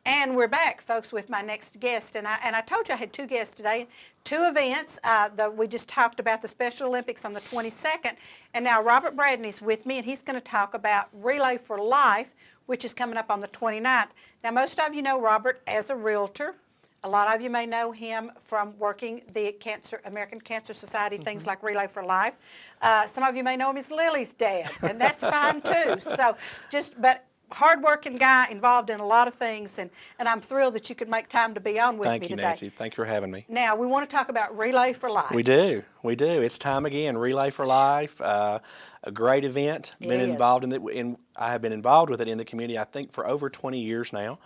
And we're back, folks, with my next guest. And I told you I had two guests today, two events. We just talked about the Special Olympics on the 22nd. And now Robert Bradney's with me, and he's going to talk about Relay for Life, which is coming up on the 29th. Now, most of you know Robert as a realtor. A lot of you may know him from working the American Cancer Society, things like Relay for Life. Some of you may know him as Lily's dad, and that's fine too. So but hard-working guy, involved in a lot of things, and I'm thrilled that you could make time to be on with me today. Thank you, Nancy. Thank you for having me. Now, we want to talk about Relay for Life. We do. It's time again. Relay for Life, a great event. I have been involved with it in the community, I think, for over 20 years now.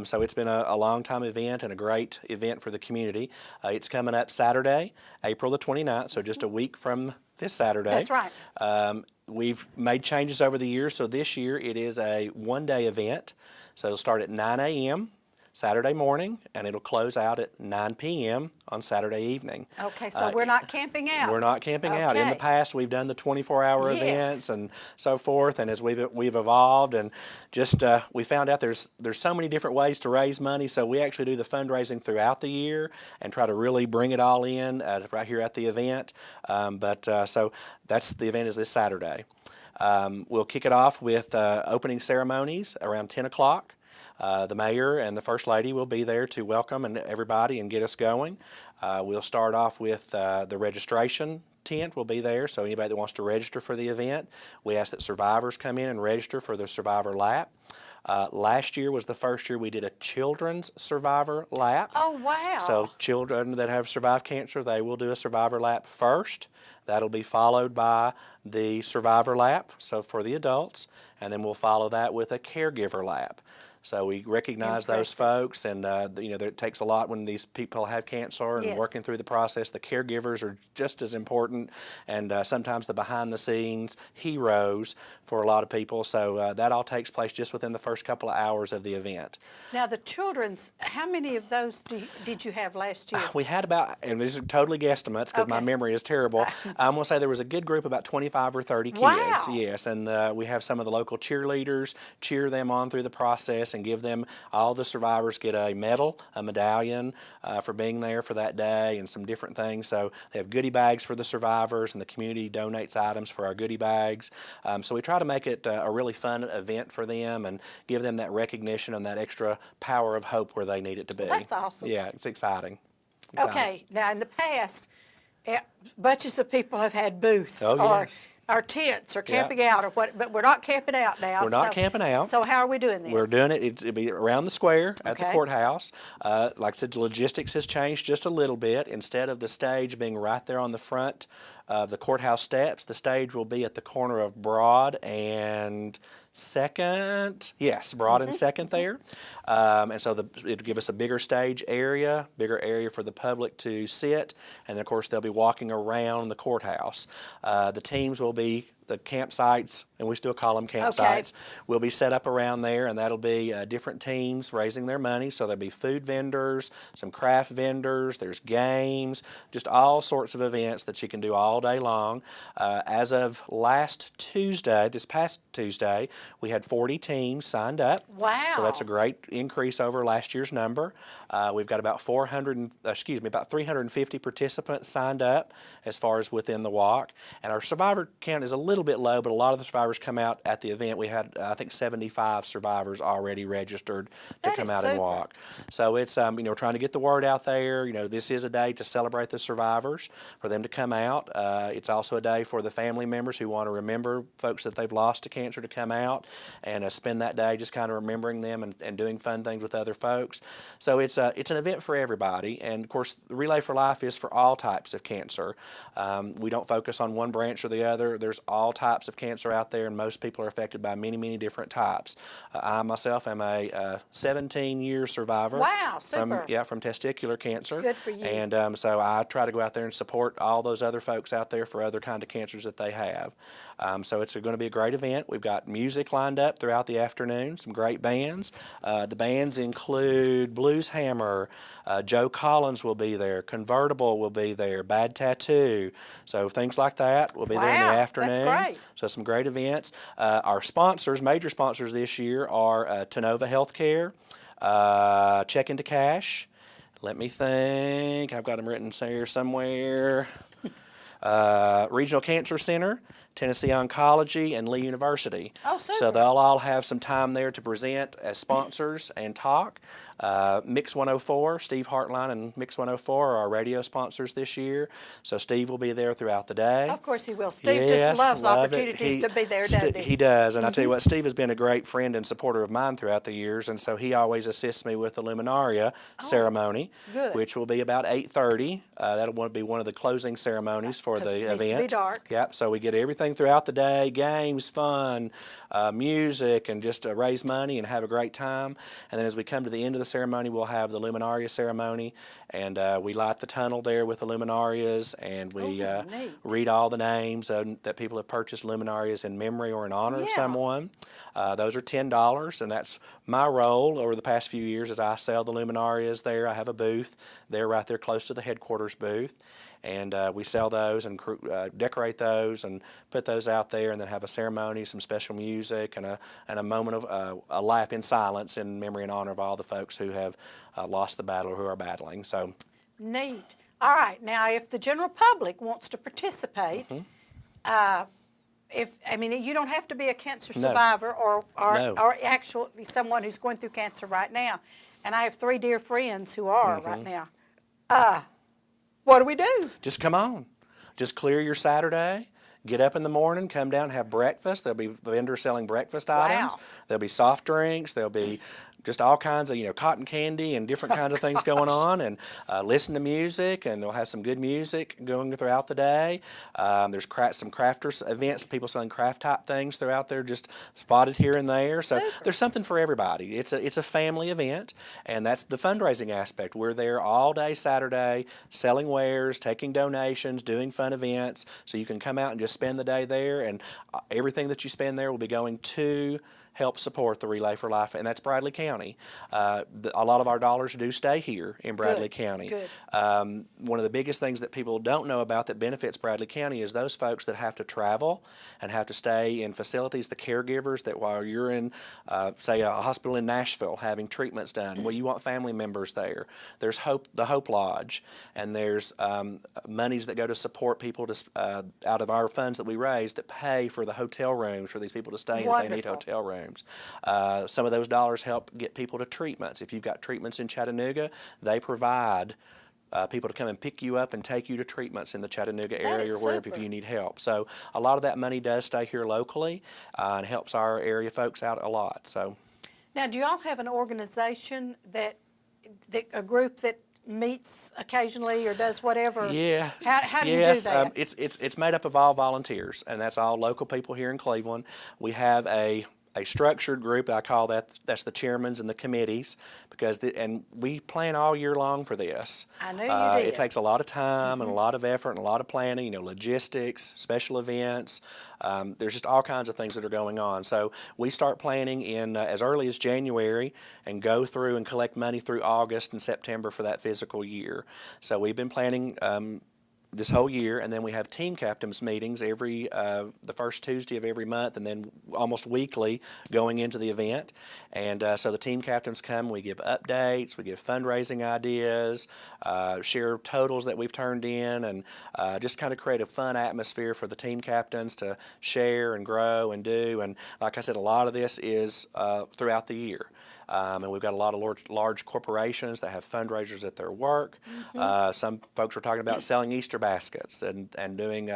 So it's been a long-time event and a great event for the community. It's coming up Saturday, April the 29th, so just a week from this Saturday. That's right. We've made changes over the years, so this year it is a one-day event. So it'll start at 9 a.m. Saturday morning, and it'll close out at 9 p.m. on Saturday evening. Okay, so we're not camping out. We're not camping out. In the past, we've done the 24-hour events and so forth, and as we've evolved, and just we found out there's so many different ways to raise money, so we actually do the fundraising throughout the year and try to really bring it all in right here at the event. So the event is this Saturday. We'll kick it off with opening ceremonies around 10 o'clock. The mayor and the first lady will be there to welcome everybody and get us going. We'll start off with the registration tent will be there, so anybody that wants to register for the event, we ask that survivors come in and register for the survivor lap. Last year was the first year we did a children's survivor lap. Oh, wow. So children that have survived cancer, they will do a survivor lap first. That'll be followed by the survivor lap, so for the adults, and then we'll follow that with a caregiver lap. So we recognize those folks, and it takes a lot when these people have cancer and working through the process. The caregivers are just as important, and sometimes the behind-the-scenes heroes for a lot of people. So that all takes place just within the first couple of hours of the event. Now, the children's, how many of those did you have last year? We had about, and these are totally guesstimates because my memory is terrible. I'm going to say there was a good group, about 25 or 30 kids. Wow. Yes, and we have some of the local cheerleaders cheer them on through the process and give them, all the survivors get a medal, a medallion for being there for that day, and some different things. So they have goodie bags for the survivors, and the community donates items for our goodie bags. So we try to make it a really fun event for them and give them that recognition and that extra power of hope where they need it to be. That's awesome. Yeah, it's exciting. Okay, now in the past, bunches of people have had booths or tents or camping out or what, but we're not camping out now. We're not camping out. So how are we doing this? We're doing it, it'll be around the square at the courthouse. Like I said, the logistics has changed just a little bit. Instead of the stage being right there on the front of the courthouse steps, the stage will be at the corner of Broad and Second. Yes, Broad and Second there. And so it'll give us a bigger stage area, bigger area for the public to sit, and of course they'll be walking around the courthouse. The teams will be, the campsites, and we still call them campsites, will be set up around there, and that'll be different teams raising their money. So there'll be food vendors, some craft vendors, there's games, just all sorts of events that you can do all day long. As of this past Tuesday, we had 40 teams signed up. Wow. So that's a great increase over last year's number. We've got about 350 participants signed up as far as within the walk. And our survivor count is a little bit low, but a lot of the survivors come out at the event. We had, I think, 75 survivors already registered to come out and walk. So it's, trying to get the word out there. This is a day to celebrate the survivors, for them to come out. It's also a day for the family members who want to remember folks that they've lost to cancer to come out and spend that day just kind of remembering them and doing fun things with other folks. So it's an event for everybody, and of course the Relay for Life is for all types of cancer. We don't focus on one branch or the other. There's all types of cancer out there, and most people are affected by many, many different types. I myself am a 17-year survivor. Wow, super. From testicular cancer. Good for you. And so I try to go out there and support all those other folks out there for other kind of cancers that they have. So it's going to be a great event. We've got music lined up throughout the afternoon, some great bands. The bands include Blues Hammer, Joe Collins will be there, Convertible will be there, Bad Tattoo. So things like that will be there in the afternoon. That's great. So some great events. Our sponsors, major sponsors this year are Tenova Healthcare, check into cash. Let me think. I've got them written here somewhere. Regional Cancer Center, Tennessee Oncology, and Lee University. Oh, super. So they'll all have some time there to present as sponsors and talk. Mix 104, Steve Hartline and Mix 104 are our radio sponsors this year. So Steve will be there throughout the day. Of course he will. Steve Yes, just loves love it. opportunities to be there, doesn't he? He does, and I tell you what, Steve has been a great friend and supporter of mine throughout the years, and so he always assists me with the Luminaria ceremony, good. which will be about 8:30. That'll be one of the closing ceremonies for the it needs event. to be dark. Yep. So we get everything throughout the day: games, fun, music, and just raise money and have a great time. And then as we come to the end of the ceremony, we'll have the Luminaria ceremony, and we light the tunnel there with the Luminarias, and we neat. read all the names that people have purchased Luminarias in memory or in honor of Yeah. someone. Those are $10, and that's my role over the past few years as I sell the Luminarias there. I have a booth there right there close to the headquarters booth, and we sell those and decorate those and put those out there, and then have a ceremony, some special music, and a moment of a lap in silence in memory and honor of all the folks who have lost the battle or who are battling. So Neat. All right. Now, if the general public wants to participate, you don't have to be a cancer survivor or actually someone who's going through cancer right now. And I have 3 dear friends who are right now. What do we do? just come on. Just clear your Saturday. Get up in the morning, come down, have breakfast. There'll be vendors selling breakfast items. There'll be soft drinks. There'll be just all kinds of, cotton candy and different kinds of things going on, and listen to music, and they'll have some good music going throughout the day. There's some crafters events, people selling craft type things throughout there, just spotted here and there. So there's something for everybody. It's a family event, and that's the fundraising aspect. We're there all day Saturday, selling wares, taking donations, doing fun events, so you can come out and just spend the day there, and everything that you spend there will be going to help support the Relay for Life, and that's Bradley County. A lot of our dollars do stay here in Bradley County. Good. One of the biggest things that people don't know about that benefits Bradley County is those folks that have to travel and have to stay in facilities, the caregivers that while you're in, say, a hospital in Nashville having treatments done, well, you want family members there. There's the Hope Lodge, and there's monies that go to support people out of our funds that we raise that pay for the hotel rooms for these people to stay in if they need hotel rooms. Some of those dollars help get people to treatments. If you've got treatments in Chattanooga, they provide people to come and pick you up and take you to treatments in the Chattanooga area or wherever if you need help. So a lot of that money does stay here locally and helps our area folks out a lot. So now, do y'all have an organization a group that meets occasionally or does whatever? Yeah. How do you do that? It's made up of all volunteers, and that's all local people here in Cleveland. We have a structured group. I call that's the chairmans and the committees, and we plan all year long for this. I knew you did. It takes a lot of time and a lot of effort and a lot of planning, logistics, special events. There's just all kinds of things that are going on. So we start planning in as early as January and go through and collect money through August and September for that physical year. So we've been planning this whole year, and then we have team captains meetings the first Tuesday of every month, and then almost weekly going into the event. And so the team captains come, we give updates, we give fundraising ideas, share totals that we've turned in, and just kind of create a fun atmosphere for the team captains to share and grow and do. And like I said, a lot of this is throughout the year. And we've got a lot of large corporations that have fundraisers at their work. Some folks are talking about selling Easter baskets and doing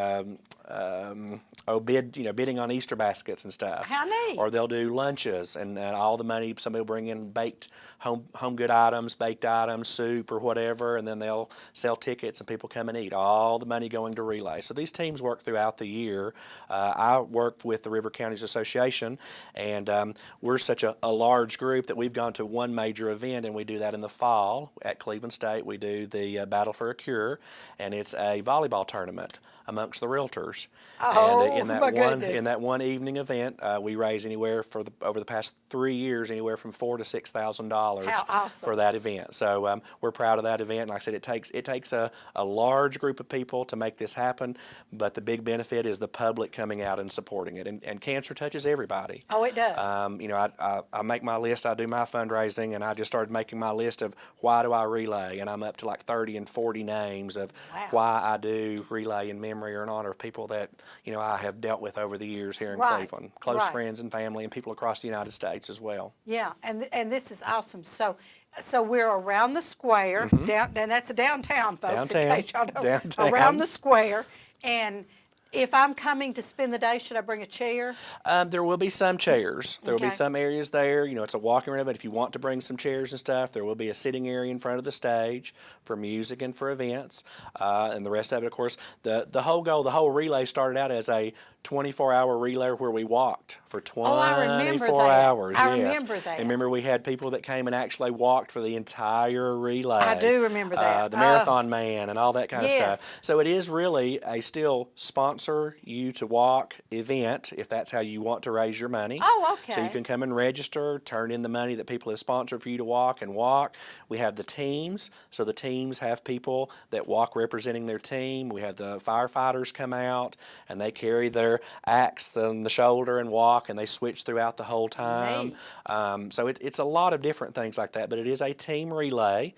bidding on Easter baskets and stuff. How neat. Or they'll do lunches, and all the money, somebody will bring in baked home good items, baked items, soup or whatever, and then they'll sell tickets and people come and eat. All the money going to Relay. So these teams work throughout the year. I work with the River Counties Association, and we're such a large group that we've gone to one major event, and we do that in the fall at Cleveland State. We do the Battle for a Cure, and it's a volleyball tournament amongst the realtors. Oh, and in that my one goodness. in that one evening event, we raise anywhere over the past 3 years anywhere from $4,000 to $6,000 How awesome. for that event. So we're proud of that event. Like I said, it takes a large group of people to make this happen, but the big benefit is the public coming out and supporting it. And cancer touches everybody. Oh, it does. I make my list. I do my fundraising, and I just started making my list of why do I relay, and I'm up to like 30 and 40 names of why I do relay in memory or in honor of people that I have dealt with over the years here in Cleveland, close friends and family, and people across the United States as well. Yeah, and this is awesome. So we're around the square, down, and that's downtown, folks. Downtown, in case y'all don't, downtown. around the square, and if I'm coming to spend the day, should I bring a chair? There will be some chairs. There will be Okay. some areas there. It's a walking around, but if you want to bring some chairs and stuff, there will be a sitting area in front of the stage for music and for events. And the rest of it, of course, the whole goal, the whole relay started out as a 24-hour relay where we walked for 24 I remember that. hours. I yes. remember that. And remember, we had people that came and actually walked for the entire relay. I do remember that. The marathon man and all that kind of Yes. stuff. So it is really a still sponsor you to walk event if that's how you want to raise your money. Oh, okay. So you can come and register, turn in the money that people have sponsored for you to walk and walk. We have the teams. So the teams have people that walk representing their team. We have the firefighters come out and they carry their axe on the shoulder and walk, and they switch throughout the whole time. So it's a lot of different things like that, but it is a team relay.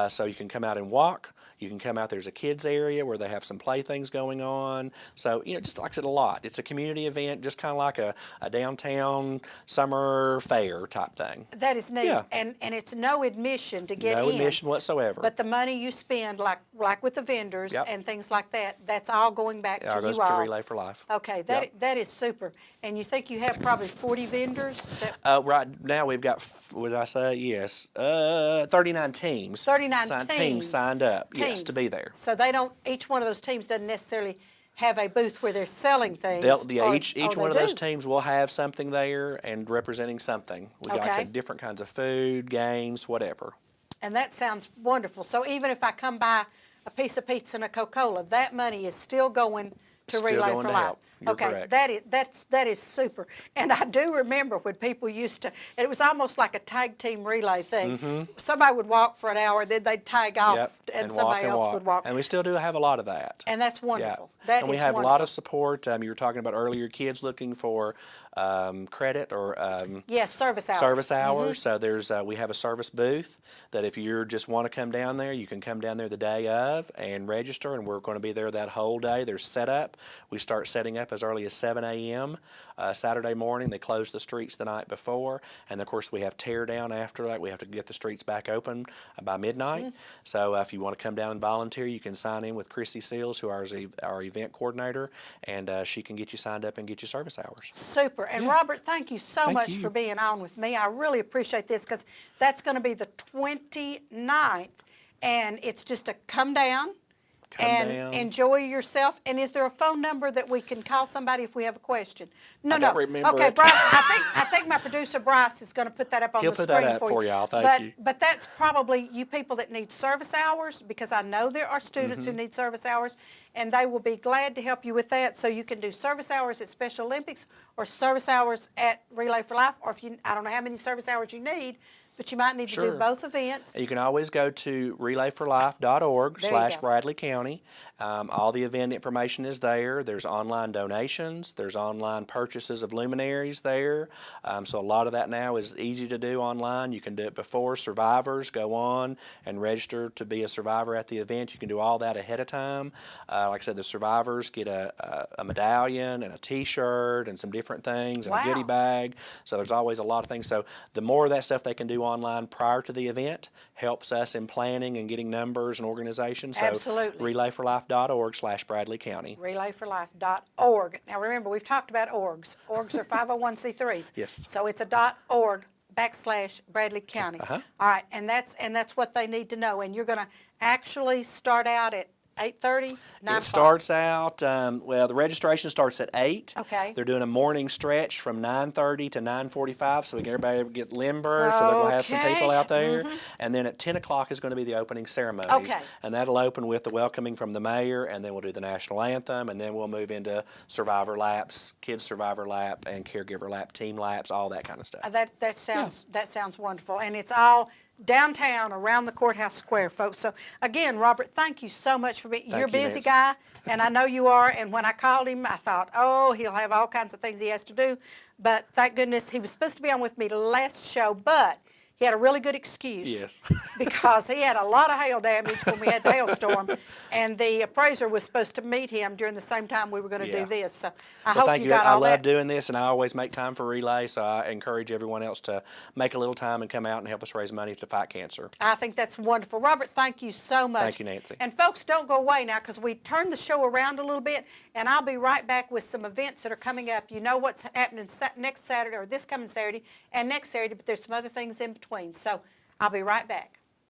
So you can come out and walk. You can come out, there's a kids area where they have some playthings going on. So, just like I said, a lot. It's a community event, just kind of like a downtown summer fair type thing. That is neat. Yeah. And it's no admission to get No in. admission whatsoever. But the money you spend, like with the vendors Yep. and things like that, that's all going back It all to goes you to all. Relay for Life. Okay, Yep. that is super. And you think you have probably 40 vendors? Right now we've got, what did I say? Yes, 39 teams. 39 teams. Signed up, yes, Teams. to be there. So they don't, each one of those teams doesn't necessarily have a booth where they're selling things. Each or one they of those do. teams will have something there and representing something. We got like I Okay. said, different kinds of food, games, whatever. And that sounds wonderful. So even if I come buy a piece of pizza and a Coca-Cola, that money is still going to Still Relay going for to Life. help. You're Okay, correct. that is super. And I do remember when people used to, it was almost like a tag team relay thing. Somebody would walk for an hour, then they'd tag off, Yep, and walk somebody else walk. would walk. And we still do have a lot of that. And that's wonderful. Yeah. That and we is have a lot wonderful. of support. You were talking about earlier, kids looking for credit or Yes, service hours. service hours. So there's we have a service booth that if you just want to come down there, you can come down there the day of and register, and we're going to be there that whole day. There's setup. We start setting up as early as 7 a.m. Saturday morning. They close the streets the night before, and of course we have tear down after that. We have to get the streets back open by midnight. So if you want to come down and volunteer, you can sign in with Chrissy Seals, who is our event coordinator, and she can get you signed up and get you service hours. Super. And Yeah. Robert, thank you so Thank much you. for being on with me. I really appreciate this because that's going to be the 29th, and it's just to come down and down. enjoy yourself. And is there a phone number that we can call somebody if we have a question? No, I don't remember Okay, it. Bryce, I think my producer Bryce is going to put that up on He'll the put screen that up for you. y'all. Thank you. But that's probably you people that need service hours, because I know there are students Mm-hmm. who need service hours, and they will be glad to help you with that. So you can do service hours at Special Olympics or service hours at Relay for Life, or if you, I don't know how many service hours you need, but you might need to do Sure. both events. You can always go to relayforlife.org There you go. /Bradley County. All the event information is there. There's online donations. There's online purchases of luminaries there. So a lot of that now is easy to do online. You can do it before. Survivors go on and register to be a survivor at the event. You can do all that ahead of time. Like I said, the survivors get a medallion and a T-shirt and some different things and Wow. a goodie bag. So there's always a lot of things. So the more of that stuff they can do online prior to the event helps us in planning and getting numbers and organization. So Absolutely. relayforlife.org /Bradley County. relayforlife.org. Now remember, we've talked about orgs. Orgs are 501c3s. Yes. So it's a .org /Bradley County. Uh-huh. All right, and that's what they need to know. And you're going to actually start out at 8:30, 9 It o'clock? starts out, well, the registration starts at 8. Okay. They're doing a morning stretch from 9:30 to 9:45, so we get everybody get limber, so they're going to have some people Okay. out there. And then at 10 o'clock is going to be the opening ceremonies. Okay. And that'll open with the welcoming from the mayor, and then we'll do the national anthem, and then we'll move into survivor laps, kids survivor lap, and caregiver lap, team laps, all that kind of stuff. That sounds wonderful, and it's all downtown around the courthouse square, folks. So again, Robert, thank you so much for being. You're a you, busy Nancy. guy, and I know you are. And when I called him, I thought, oh, he'll have all kinds of things he has to do. But thank goodness he was supposed to be on with me last show, but he had a really good excuse. Yes. Because he had a lot of hail damage when we had the hailstorm, and the appraiser was supposed to meet him during the same time we were going to Yeah. do this. So I Well, hope thank you you. got I all love that. doing this, and I always make time for relay, so I encourage everyone else to make a little time and come out and help us raise money to fight cancer. I think that's wonderful. Robert, thank you so much. Thank you, Nancy. And folks, don't go away now because we turned the show around a little bit, and I'll be right back with some events that are coming up. You know what's happening next Saturday, or this coming Saturday, and next Saturday, but there's some other things in between. So I'll be right back.